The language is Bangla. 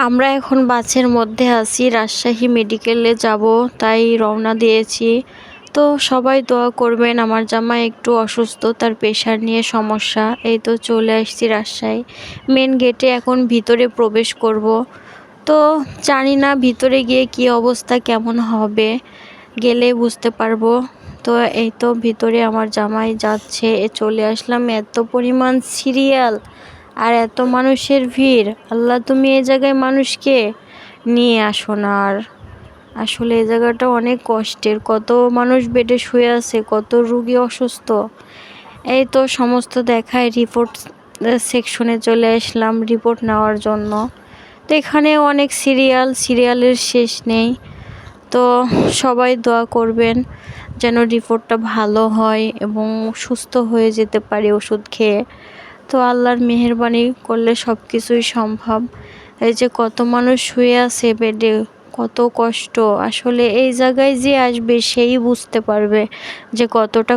আমরা এখন বাসের মধ্যে আছি, রাজশাহী মেডিকেলে যাব, তাই রওনা দিয়েছি। তো সবাই দোয়া করবেন, আমার জামাই একটু অসুস্থ, তার প্রেশার নিয়ে সমস্যা। এই তো চলে আসছি রাজশাহী মেন গেটে, এখন ভিতরে প্রবেশ করব। তো জানি না ভিতরে গিয়ে কি অবস্থা কেমন হবে, গেলে বুঝতে পারবো। তো এই তো ভিতরে আমার জামাই যাচ্ছে, চলে আসলাম। এত পরিমাণ সিরিয়াল আর এত মানুষের ভিড়, আল্লাহ তুমি এই জায়গায় মানুষকে নিয়ে আসো না। আর আসলে এই জায়গাটা অনেক কষ্টের, কত মানুষ বেডে শুয়ে আছে, কত রুগী অসুস্থ। এই তো সমস্ত দেখায়, রিপোর্ট সেকশনে চলে আসলাম রিপোর্ট নেওয়ার জন্য। তো এখানে অনেক সিরিয়ালের শেষ নেই। তো সবাই দোয়া করবেন যেন রিপোর্টটা ভালো হয় এবং সুস্থ হয়ে যেতে পারি ওষুধ খেয়ে। তো আল্লাহর মেহেরবানি করলে সব কিছুই সম্ভব। এই যে কত মানুষ শুয়ে আছে বেডে, কত কষ্ট। আসলে এই জায়গায় যে আসবে সেই বুঝতে পারবে যে কতটা